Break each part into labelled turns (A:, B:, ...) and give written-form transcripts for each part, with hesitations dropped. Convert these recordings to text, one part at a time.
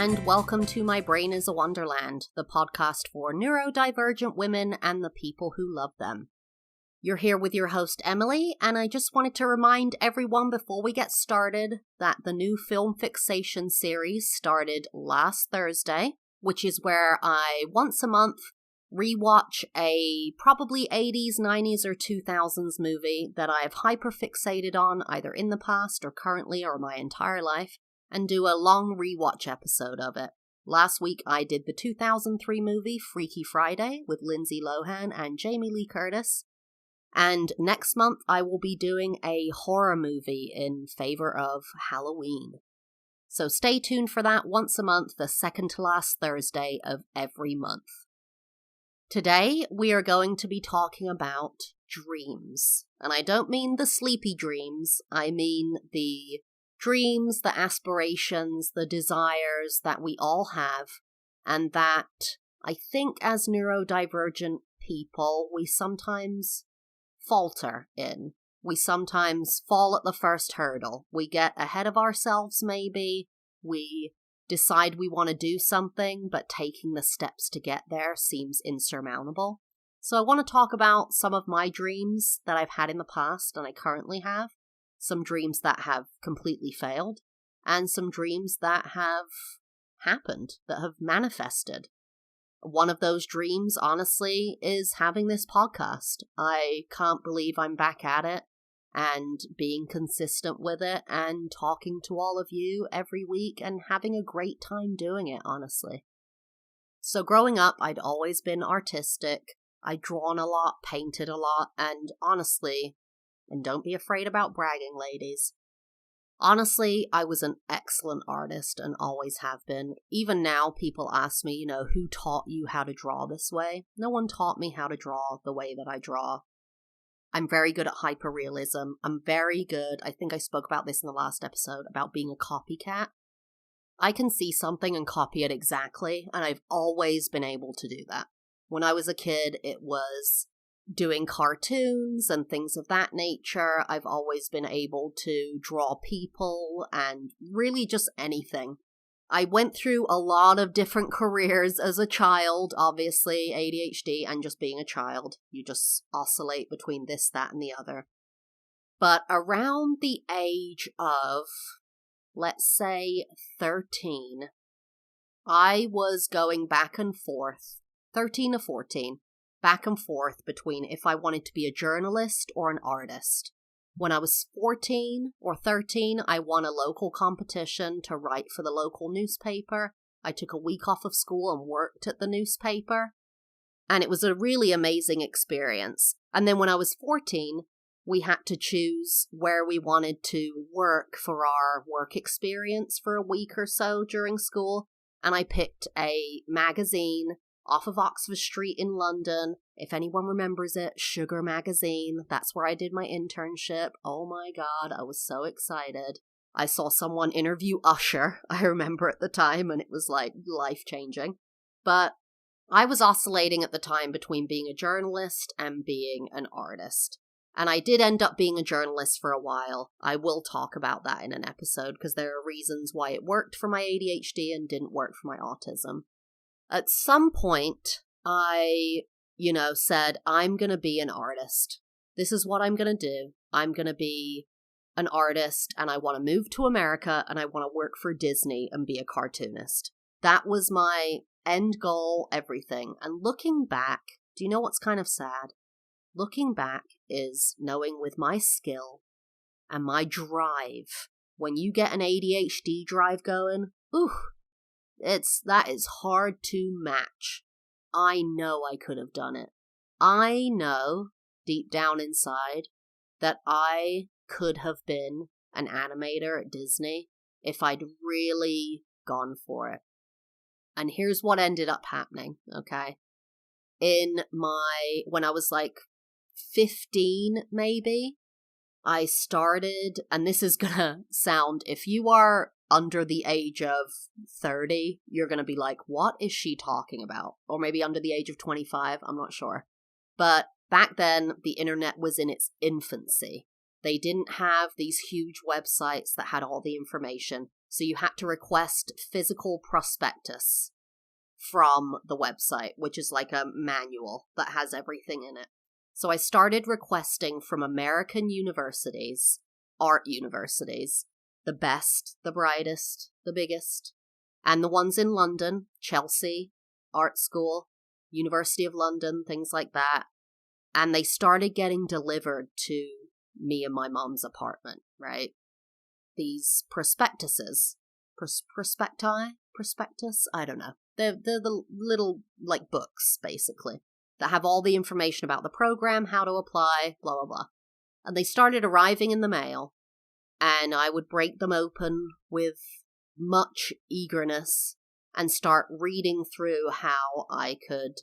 A: and welcome to My Brain is a Wonderland, the podcast for neurodivergent women and the people who love them. You're here with your host, Emily, and I just wanted to remind everyone before we get started that the new Film Fixation series started last Thursday, which is where I, once a month, rewatch a probably 80s, 90s, or 2000s movie that I have hyperfixated on either in the past or currently or my entire life, and do a long rewatch episode of it. Last week I did the 2003 movie Freaky Friday with Lindsay Lohan and Jamie Lee Curtis, and next month I will be doing a horror movie in favor of Halloween. So stay tuned for that once a month, the second to last Thursday of every month. Today we are going to be talking about dreams, and I don't mean the sleepy dreams, I mean the dreams, the aspirations, the desires that we all have, and that I think as neurodivergent people, we sometimes falter in. We sometimes fall at the first hurdle. We get ahead of ourselves maybe, we decide we want to do something, but taking the steps to get there seems insurmountable. So I want to talk about some of my dreams that I've had in the past and I currently have. Some dreams that have completely failed, and some dreams that have happened, that have manifested. One of those dreams, honestly, is having this podcast. I can't believe I'm back at it, and being consistent with it, and talking to all of you every week, and having a great time doing it, honestly. So growing up, I'd always been artistic. I'd drawn a lot, painted a lot, and honestly, and don't be afraid about bragging, ladies. Honestly, I was an excellent artist and always have been. Even now, people ask me, who taught you how to draw this way? No one taught me how to draw the way that I draw. I'm very good at hyperrealism. I'm very good, I think I spoke about this in the last episode, about being a copycat. I can see something and copy it exactly, and I've always been able to do that. When I was a kid, it was doing cartoons and things of that nature. I've always been able to draw people and really just anything. I went through a lot of different careers as a child, obviously, ADHD and just being a child. You just oscillate between this, that, and the other. But around the age of, let's say, 13, I was going back and forth, 13 to 14, back and forth between if I wanted to be a journalist or an artist. When I was 14 or 13, I won a local competition to write for the local newspaper. I took a week off of school and worked at the newspaper. And it was a really amazing experience. And then when I was 14, we had to choose where we wanted to work for our work experience for a week or so during school. And I picked a magazine off of Oxford Street in London. If anyone remembers it, Sugar Magazine. That's where I did my internship. Oh my god, I was so excited. I saw someone interview Usher, I remember at the time, and it was like life-changing. But I was oscillating at the time between being a journalist and being an artist. And I did end up being a journalist for a while. I will talk about that in an episode because there are reasons why it worked for my ADHD and didn't work for my autism. At some point, I, said, I'm going to be an artist. This is what I'm going to do. I'm going to be an artist, and I want to move to America, and I want to work for Disney and be a cartoonist. That was my end goal, everything. And looking back, do you know what's kind of sad? Looking back is knowing with my skill and my drive, when you get an ADHD drive going, that is hard to match. I know I could have done it. I know, deep down inside, that I could have been an animator at Disney if I'd really gone for it. And here's what ended up happening, okay? When I was like 15, maybe, I started, and this is gonna sound, if you are under the age of 30, you're going to be like, what is she talking about? Or maybe under the age of 25, I'm not sure. But back then, the internet was in its infancy. They didn't have these huge websites that had all the information. So you had to request physical prospectus from the website, which is like a manual that has everything in it. So I started requesting from American universities, art universities, the best, the brightest, the biggest, and the ones in London, Chelsea, Art School, University of London, things like that. And they started getting delivered to me and my mom's apartment, right? These prospectuses. Prospectus? I don't know. They're the little, like, books, basically, that have all the information about the program, how to apply, blah, blah, blah. And they started arriving in the mail, and I would break them open with much eagerness and start reading through how I could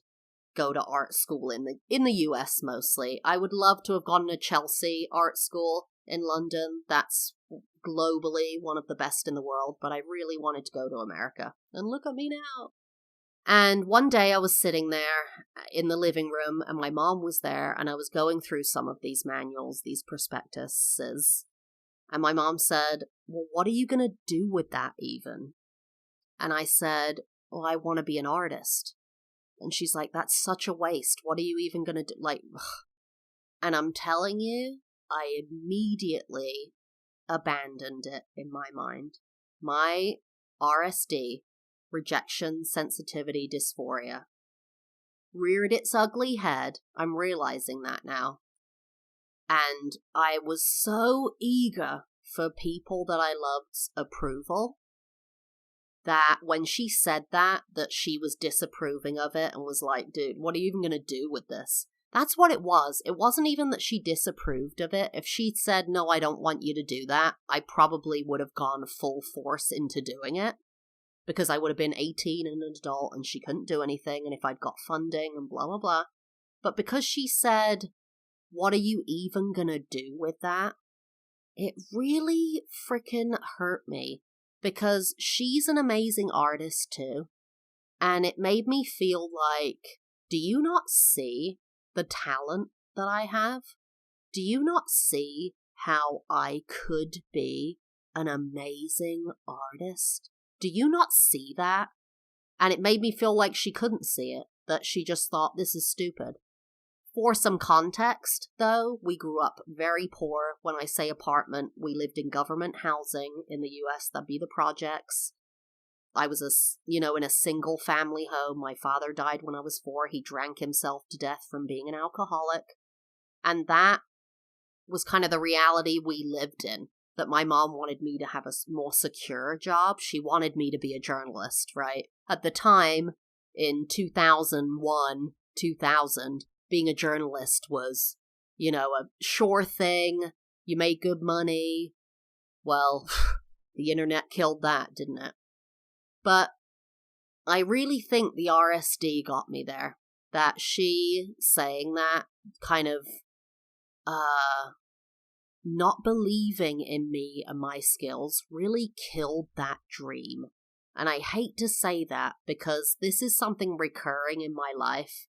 A: go to art school in the US mostly. I would love to have gone to Chelsea Art School in London. That's globally one of the best in the world, but I really wanted to go to America. And look at me now. And one day I was sitting there in the living room and my mom was there and I was going through some of these manuals, these prospectuses. And my mom said, well, what are you going to do with that even? And I said, well, I want to be an artist. And she's like, that's such a waste. What are you even going to do? Like, ugh. And I'm telling you, I immediately abandoned it in my mind. My RSD, rejection sensitivity dysphoria, reared its ugly head. I'm realizing that now. And I was so eager for people that I loved's approval that when she said that she was disapproving of it and was like, dude, what are you even going to do with this? That's what it was. It wasn't even that she disapproved of it. If she'd said, no, I don't want you to do that, I probably would have gone full force into doing it because I would have been 18 and an adult and she couldn't do anything. And if I'd got funding and blah, blah, blah. But because she said, what are you even going to do with that? It really freaking hurt me because she's an amazing artist too. And it made me feel like, do you not see the talent that I have? Do you not see how I could be an amazing artist? Do you not see that? And it made me feel like she couldn't see it, that she just thought this is stupid. For some context, though, we grew up very poor. When I say apartment, we lived in government housing in the US. That'd be the projects. I was, in a single family home. My father died when I was 4. He drank himself to death from being an alcoholic. And that was kind of the reality we lived in, that my mom wanted me to have a more secure job. She wanted me to be a journalist, right? At the time, in 2001, 2000, being a journalist was, a sure thing. You made good money. Well, the internet killed that, didn't it? But I really think the RSD got me there. That she saying that kind of not believing in me and my skills really killed that dream. And I hate to say that because this is something recurring in my life.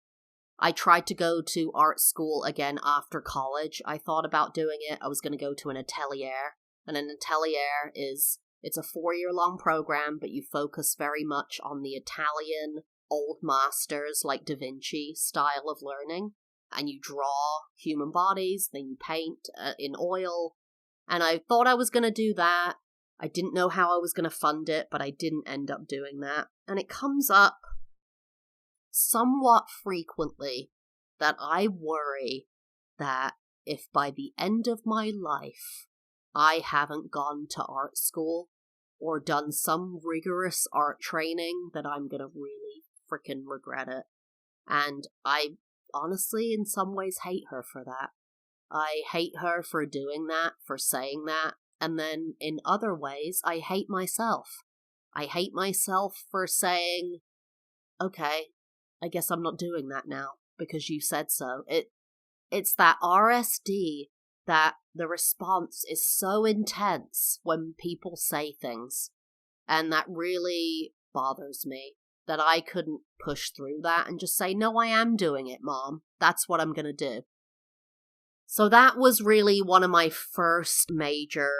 A: I tried to go to art school again after college. I thought about doing it. I was going to go to an atelier. And an atelier it's a 4-year-long program, but you focus very much on the Italian old masters like Da Vinci style of learning. And you draw human bodies, then you paint in oil. And I thought I was going to do that. I didn't know how I was going to fund it, but I didn't end up doing that. And it comes up somewhat frequently that I worry that if by the end of my life I haven't gone to art school or done some rigorous art training, that I'm gonna really freaking regret it. And I honestly in some ways hate her for that. I hate her for doing that, for saying that, and then in other ways I hate myself. I hate myself for saying, okay, I guess I'm not doing that now because you said so. It's that RSD that the response is so intense when people say things. And that really bothers me that I couldn't push through that and just say, no, I am doing it, Mom. That's what I'm going to do. So that was really one of my first major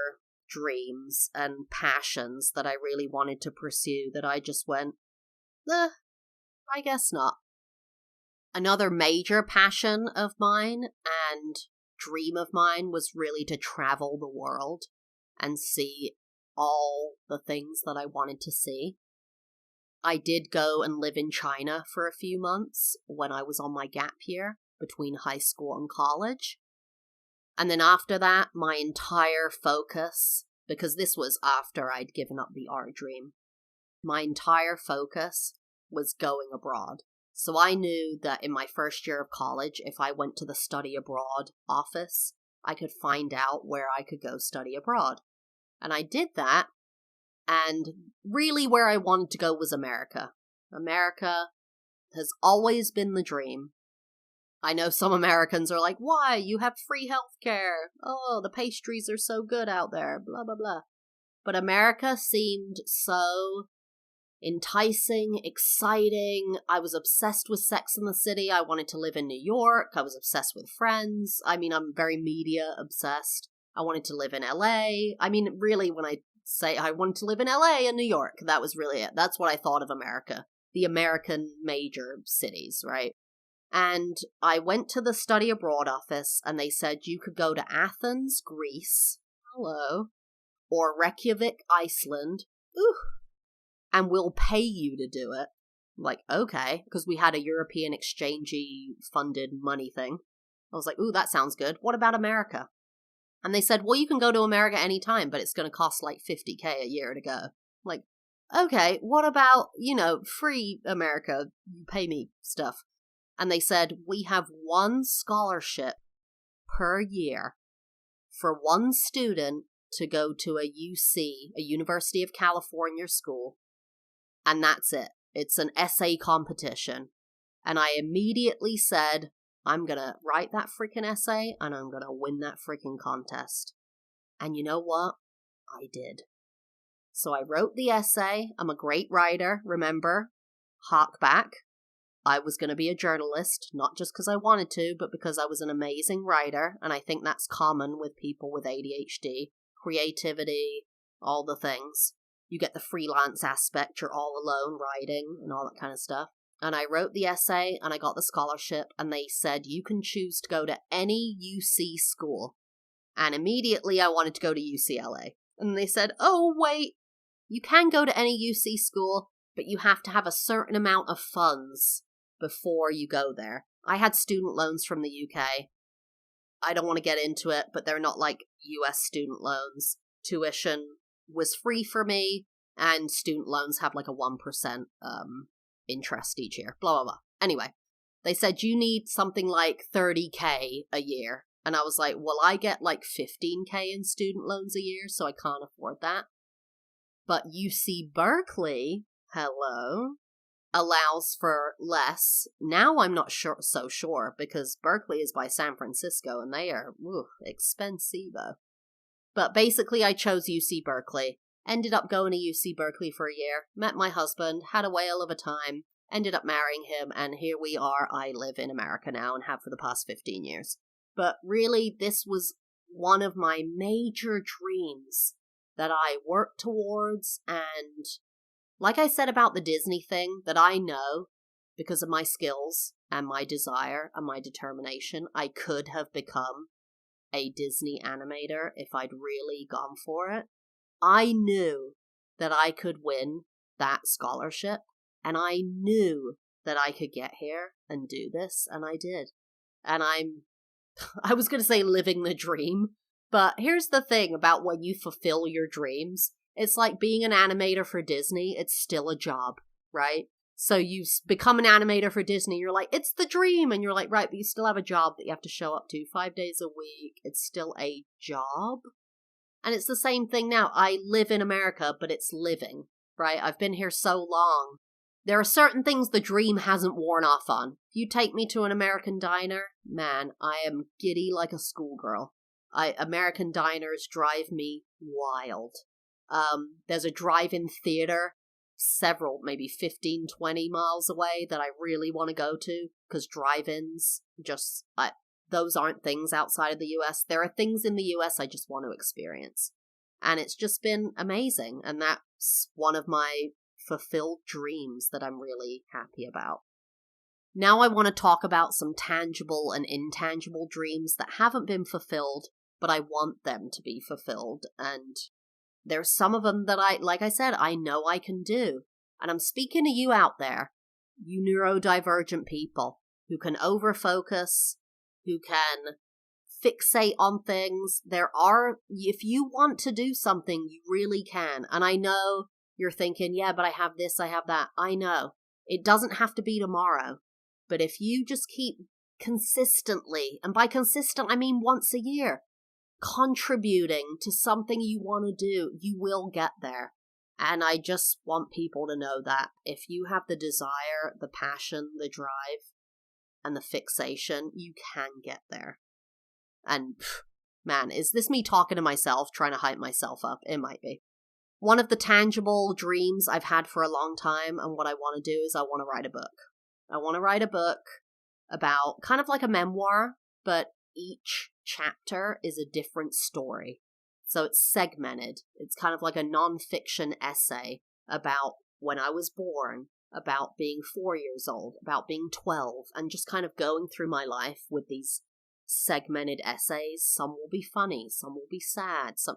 A: dreams and passions that I really wanted to pursue that I just went, I guess not. Another major passion of mine and dream of mine was really to travel the world and see all the things that I wanted to see. I did go and live in China for a few months when I was on my gap year between high school and college. And then after that, my entire focus, because this was after I'd given up the art dream, my entire focus was going abroad. So I knew that in my first year of college, if I went to the study abroad office, I could find out where I could go study abroad. And I did that, and really where I wanted to go was America. America has always been the dream. I know some Americans are like, why? You have free healthcare. Oh, the pastries are so good out there, blah, blah, blah. But America seemed so enticing, exciting. I was obsessed with Sex and the City. I wanted to live in New York. I was obsessed with Friends. I mean, I'm very media obsessed. I wanted to live in LA. I mean, really, when I say I wanted to live in LA and New York, that was really it. That's what I thought of America. The American major cities, right? And I went to the study abroad office and they said you could go to Athens, Greece, hello, or Reykjavik, Iceland, and we'll pay you to do it. I'm like, okay, because we had a European exchangey funded money thing. I was like, that sounds good. What about America? And they said, well, you can go to America anytime, but it's going to cost like $50,000 a year to go. I'm like, okay, what about, free America, you pay me stuff? And they said, we have one scholarship per year for one student to go to a UC, a University of California school. And that's it. It's an essay competition. And I immediately said, I'm going to write that freaking essay and I'm going to win that freaking contest. And you know what? I did. So I wrote the essay. I'm a great writer, remember? Hark back. I was going to be a journalist, not just because I wanted to, but because I was an amazing writer, and I think that's common with people with ADHD. Creativity, all the things. You get the freelance aspect, you're all alone writing, and all that kind of stuff. And I wrote the essay, and I got the scholarship, and they said, you can choose to go to any UC school. And immediately I wanted to go to UCLA. And they said, oh, wait, you can go to any UC school, but you have to have a certain amount of funds before you go there. I had student loans from the UK. I don't want to get into it, but they're not like US student loans. Tuition was free for me, and student loans have like a 1% interest each year. Blah, blah, blah. Anyway, they said you need something like $30,000 a year. And I was like, well, I get like $15,000 in student loans a year, so I can't afford that. But UC Berkeley, hello, allows for less. Now I'm not so sure, because Berkeley is by San Francisco, and they are expensive. But basically, I chose UC Berkeley. Ended up going to UC Berkeley for a year. Met my husband. Had a whale of a time. Ended up marrying him. And here we are. I live in America now and have for the past 15 years. But really, this was one of my major dreams that I worked towards. And like I said about the Disney thing, that I know, because of my skills and my desire and my determination, I could have become a Disney animator if I'd really gone for it. I knew that I could win that scholarship, and I knew that I could get here and do this, and I did. And I was going to say living the dream, but here's the thing about when you fulfill your dreams. It's like being an animator for Disney. It's still a job, right? So you become an animator for Disney. You're like, it's the dream. And you're like, right, but you still have a job that you have to show up to 5 days a week. It's still a job. And it's the same thing now. I live in America, but it's living, right? I've been here so long. There are certain things the dream hasn't worn off on. If you take me to an American diner, man, I am giddy like a schoolgirl. American diners drive me wild. There's a drive-in theater several, maybe 15, 20 miles away that I really want to go to, because drive-ins those aren't things outside of the US. There are things in the US I just want to experience. And it's just been amazing. And that's one of my fulfilled dreams that I'm really happy about. Now I want to talk about some tangible and intangible dreams that haven't been fulfilled, but I want them to be fulfilled. And there's some of them that like I said, I know I can do. And I'm speaking to you out there, you neurodivergent people who can overfocus, who can fixate on things. If you want to do something, you really can. And I know you're thinking, yeah, but I have this, I have that. I know. It doesn't have to be tomorrow. But if you just keep consistently, and by consistent, I mean once a year, contributing to something you want to do, you will get there. And I just want people to know that if you have the desire, the passion, the drive, and the fixation, you can get there. And man, is this me talking to myself, trying to hype myself up? It might be. One of the tangible dreams I've had for a long time, and what I want to do is I want to write a book. I want to write a book about kind of like a memoir, but each chapter is a different story. So it's segmented. It's kind of like a nonfiction essay about when I was born, about being 4 years old, about being 12, and just kind of going through my life with these segmented essays. Some will be funny, some will be sad, some,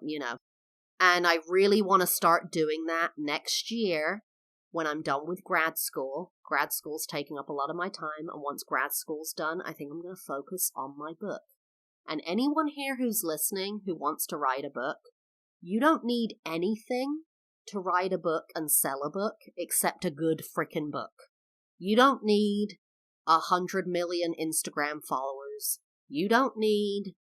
A: And I really want to start doing that next year when I'm done with grad school. Grad school's taking up a lot of my time, and once grad school's done, I think I'm going to focus on my book. And anyone here who's listening who wants to write a book, you don't need anything to write a book and sell a book except a good frickin' book. You don't need 100 million Instagram followers. You don't need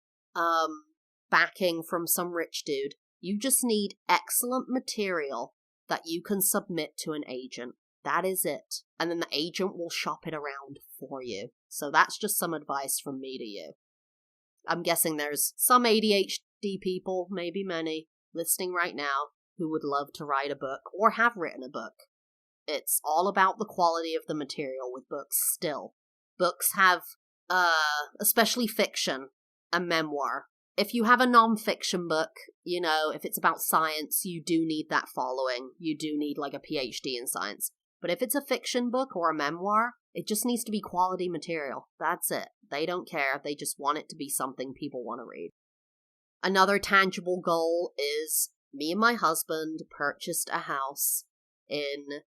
A: backing from some rich dude. You just need excellent material that you can submit to an agent. That is it. And then the agent will shop it around for you. So that's just some advice from me to you. I'm guessing there's some ADHD people, maybe many, listening right now who would love to write a book or have written a book. It's all about the quality of the material with books still. Books have, especially fiction, a memoir. If you have a non-fiction book, if it's about science, you do need that following. You do need like a PhD in science. But if it's a fiction book or a memoir, it just needs to be quality material. That's it. They don't care. They just want it to be something people want to read. Another tangible goal is me and my husband purchased a house in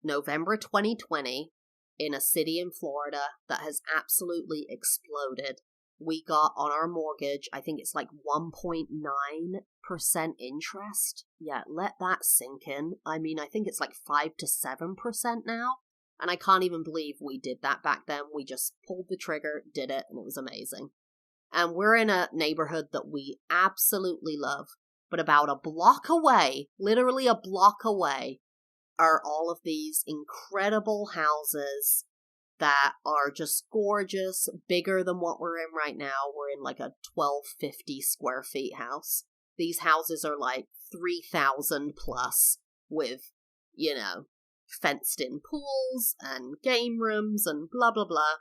A: November 2020 in a city in Florida that has absolutely exploded. We got on our mortgage, I think it's like 1.9% interest. Yeah, let that sink in. I mean, I think it's like 5 to 7% now. And I can't even believe we did that back then. We just pulled the trigger, did it, and it was amazing. And we're in a neighborhood that we absolutely love. But about a block away, literally a block away, are all of these incredible houses that are just gorgeous, bigger than what we're in right now. We're in like a 1,250 square feet house. These houses are like 3,000 plus with, fenced in pools and game rooms and blah, blah, blah.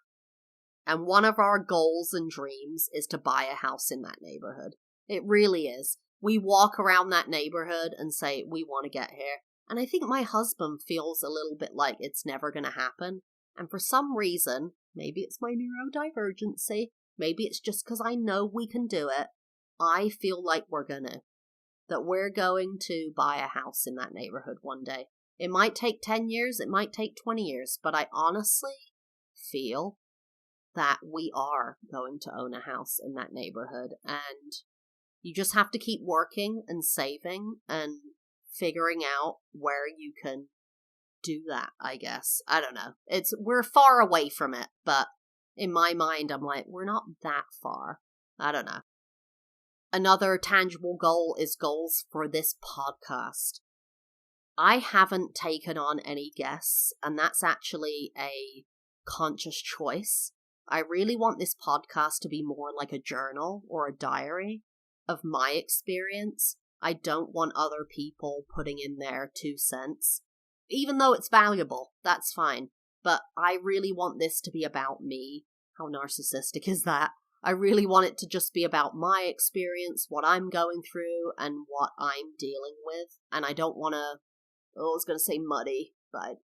A: And one of our goals and dreams is to buy a house in that neighborhood. It really is. We walk around that neighborhood and say, we want to get here. And I think my husband feels a little bit like it's never going to happen. And for some reason, maybe it's my neurodivergency, maybe it's just because I know we can do it, I feel like that we're going to buy a house in that neighborhood one day. It might take 10 years, it might take 20 years, but I honestly feel that we are going to own a house in that neighborhood. And you just have to keep working and saving and figuring out where you can do that, I guess. I don't know. We're far away from it, but in my mind, I'm like, we're not that far. I don't know. Another tangible goal is goals for this podcast. I haven't taken on any guests, and that's actually a conscious choice. I really want this podcast to be more like a journal or a diary of my experience. I don't want other people putting in their 2 cents. Even though it's valuable, that's fine. But I really want this to be about me. How narcissistic is that? I really want it to just be about my experience, what I'm going through, and what I'm dealing with. And I don't want to, I was going to say muddy, but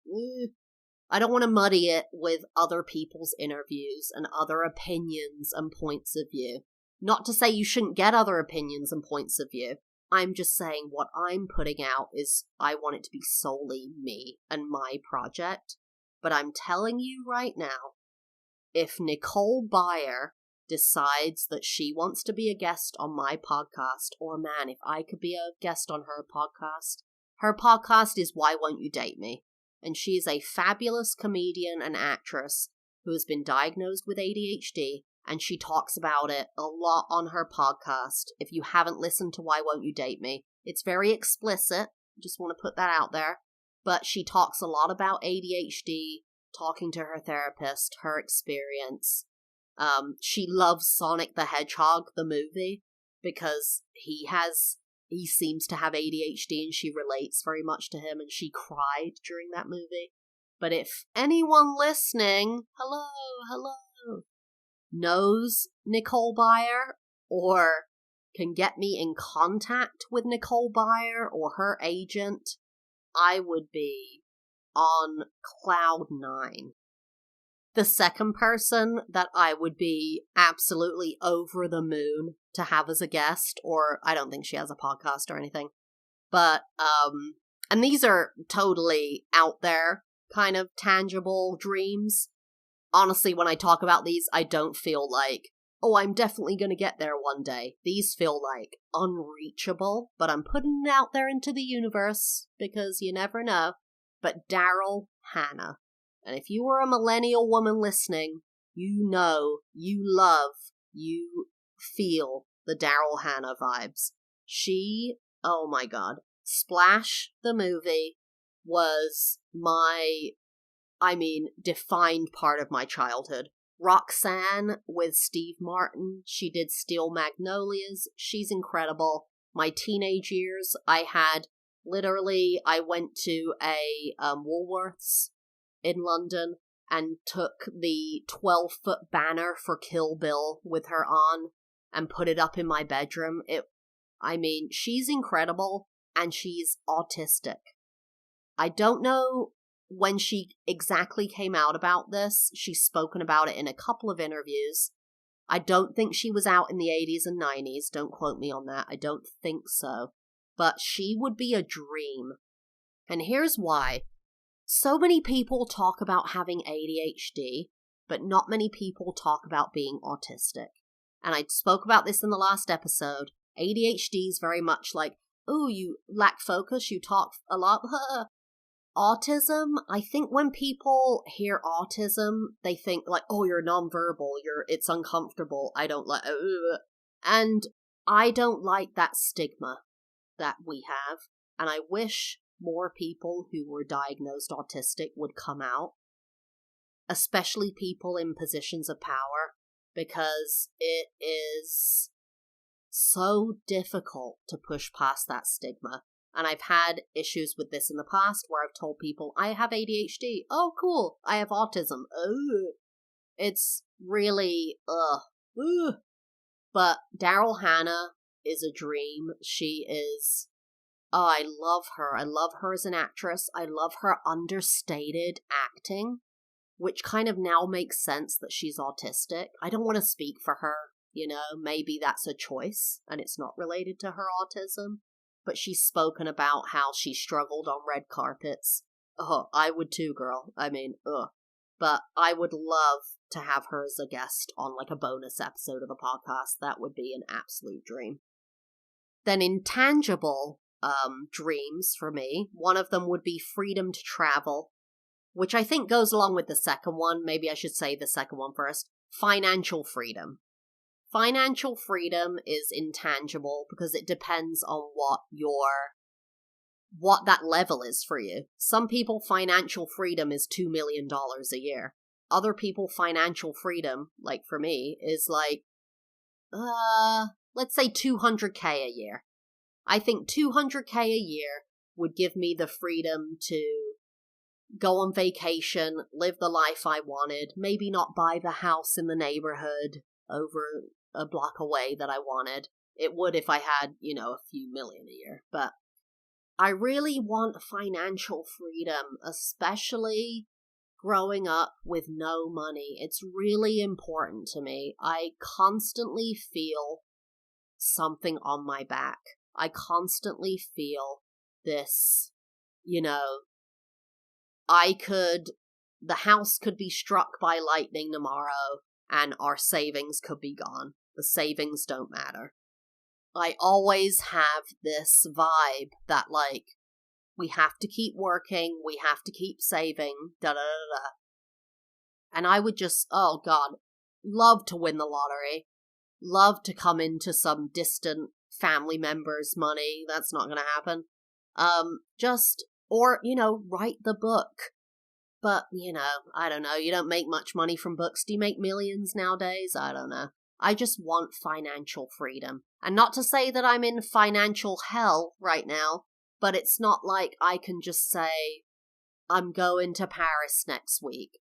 A: I don't want to muddy it with other people's interviews and other opinions and points of view. Not to say you shouldn't get other opinions and points of view. I'm just saying what I'm putting out is I want it to be solely me and my project. But I'm telling you right now, if Nicole Byer decides that she wants to be a guest on my podcast, or man, if I could be a guest on her podcast is Why Won't You Date Me? And she is a fabulous comedian and actress who has been diagnosed with ADHD, and she talks about it a lot on her podcast. If you haven't listened to Why Won't You Date Me, it's very explicit. Just want to put that out there. But she talks a lot about ADHD, talking to her therapist, her experience. She loves Sonic the Hedgehog, the movie, because he seems to have ADHD and she relates very much to him, and she cried during that movie. But if anyone listening, hello, knows Nicole Byer or can get me in contact with Nicole Byer or her agent, I would be on cloud 9. The second person that I would be absolutely over the moon to have as a guest, or I don't think she has a podcast or anything, but, and these are totally out there, kind of tangible dreams. Honestly, when I talk about these, I don't feel like, oh, I'm definitely going to get there one day. These feel like unreachable, but I'm putting it out there into the universe because you never know. But Daryl Hannah. And if you are a millennial woman listening, you know, you love, you feel the Daryl Hannah vibes. She, oh my god, Splash, the movie, was defined part of my childhood. Roxanne with Steve Martin, she did Steel Magnolias, she's incredible. My teenage years, I went to a Woolworths in London and took the 12-foot banner for Kill Bill with her on and put it up in my bedroom. She's incredible, and she's autistic. I don't know when she exactly came out about this. She's spoken about it in a couple of interviews. I don't think she was out in the 80s and 90s. Don't quote me on that. I don't think so. But she would be a dream. And here's why. So many people talk about having ADHD, but not many people talk about being autistic. And I spoke about this in the last episode. ADHD is very much like, oh, you lack focus, you talk a lot. Autism, I think when people hear autism, they think like, oh, you're nonverbal, it's uncomfortable, I don't like, and I don't like that stigma that we have, and I wish more people who were diagnosed autistic would come out, especially people in positions of power, because it is so difficult to push past that stigma. And I've had issues with this in the past where I've told people, I have ADHD. Oh, cool. I have autism. Ugh. It's really, ugh. But Daryl Hannah is a dream. She is, I love her. I love her as an actress. I love her understated acting, which kind of now makes sense that she's autistic. I don't want to speak for her. Maybe that's a choice and it's not related to her autism. But she's spoken about how she struggled on red carpets. Oh, I would too, girl. But I would love to have her as a guest on like a bonus episode of the podcast. That would be an absolute dream. Then intangible dreams for me. One of them would be freedom to travel, which I think goes along with the second one. Maybe I should say the second one first. Financial freedom. Financial freedom is intangible because it depends on what that level is for you. Some people, financial freedom is $2 million a year. Other people, financial freedom, like for me, is like, let's say $200K a year. I think $200K a year would give me the freedom to go on vacation, live the life I wanted, maybe not buy the house in the neighborhood, over a block away that I wanted. It would if I had, a few million a year. But I really want financial freedom, especially growing up with no money. It's really important to me. I constantly feel something on my back. I constantly feel this, the house could be struck by lightning tomorrow and our savings could be gone. The savings don't matter. I always have this vibe that, we have to keep working, we have to keep saving, da-da-da-da. And I would just, oh God, love to win the lottery. Love to come into some distant family member's money. That's not going to happen. Write the book. But, I don't know. You don't make much money from books. Do you make millions nowadays? I don't know. I just want financial freedom. And not to say that I'm in financial hell right now, but it's not like I can just say, I'm going to Paris next week.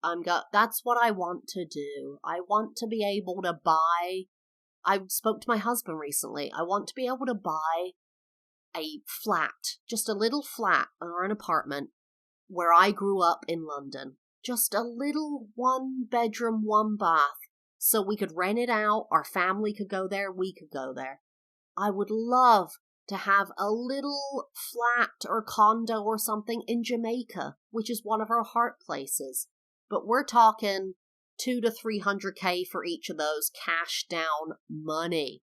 A: That's what I want to do. I want to be able to buy. I spoke to my husband recently. I want to be able to buy a flat, just a little flat or an apartment where I grew up in London. Just a little 1-bedroom, 1-bath. So we could rent it out, our family could go there, we could go there. I would love to have a little flat or condo or something in Jamaica, which is one of our heart places. But we're talking 200 to 300K for each of those cash down money.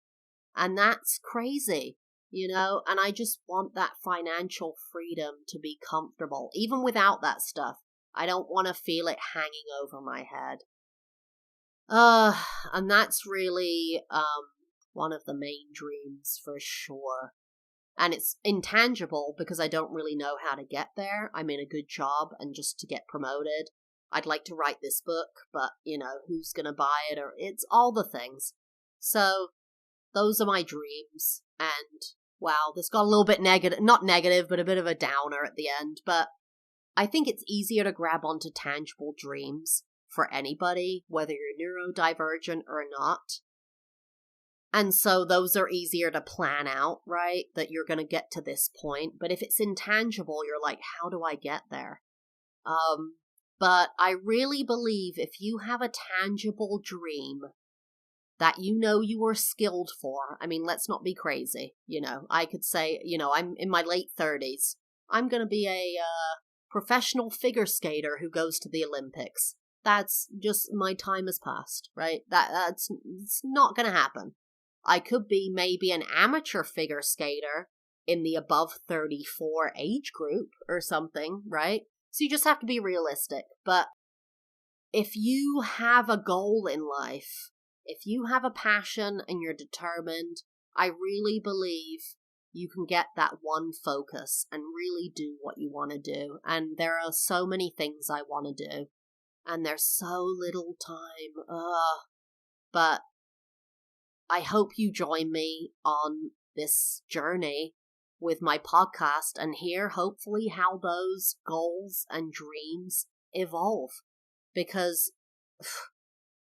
A: And that's crazy, and I just want that financial freedom to be comfortable. Even without that stuff, I don't want to feel it hanging over my head. And that's really, one of the main dreams for sure. And it's intangible because I don't really know how to get there. I'm in a good job and just to get promoted. I'd like to write this book, but, who's going to buy it? Or it's all the things. So those are my dreams. And wow, this got a little bit negative, not negative, but a bit of a downer at the end. But I think it's easier to grab onto tangible dreams for anybody, whether you're neurodivergent or not. And so those are easier to plan out, right? That you're going to get to this point. But if it's intangible, you're like, how do I get there? But I really believe if you have a tangible dream that you are skilled for, I mean, let's not be crazy. I could say, I'm in my late 30s. I'm going to be a professional figure skater who goes to the Olympics. That's just, my time has passed, right? It's not going to happen. I could be maybe an amateur figure skater in the above 34 age group or something, right? So you just have to be realistic. But if you have a goal in life, if you have a passion and you're determined, I really believe you can get that one focus and really do what you want to do. And there are so many things I want to do. And there's so little time. But I hope you join me on this journey with my podcast and hear hopefully how those goals and dreams evolve. Because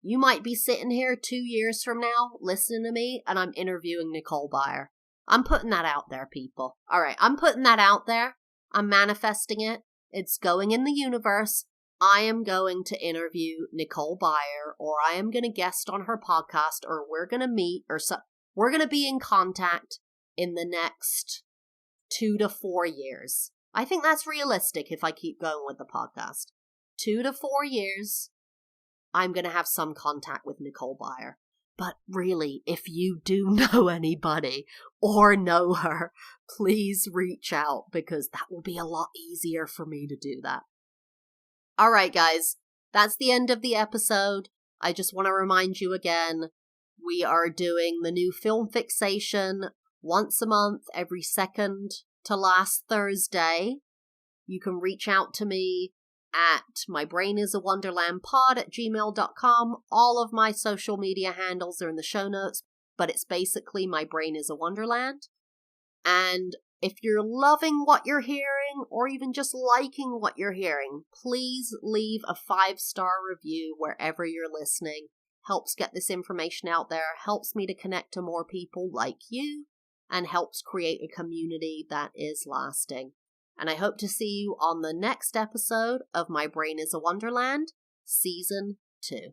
A: you might be sitting here 2 years from now listening to me and I'm interviewing Nicole Byer. I'm putting that out there, people. All right, I'm putting that out there. I'm manifesting it. It's going in the universe. I am going to interview Nicole Byer, or I am going to guest on her podcast, or we're going to meet, or we're going to be in contact in the next 2 to 4 years. I think that's realistic if I keep going with the podcast. 2 to 4 years, I'm going to have some contact with Nicole Byer. But really, if you do know anybody or know her, please reach out because that will be a lot easier for me to do that. All right, guys, that's the end of the episode. I just want to remind you again, we are doing the new Film Fixation once a month, every second to last Thursday. You can reach out to me at mybrainisawonderlandpod@gmail.com. All of my social media handles are in the show notes, but it's basically My Brain is a Wonderland. And if you're loving what you're hearing, or even just liking what you're hearing, please leave a 5-star review wherever you're listening. helps get this information out there, helps me to connect to more people like you, and helps create a community that is lasting. And I hope to see you on the next episode of My Brain is a Wonderland, Season 2.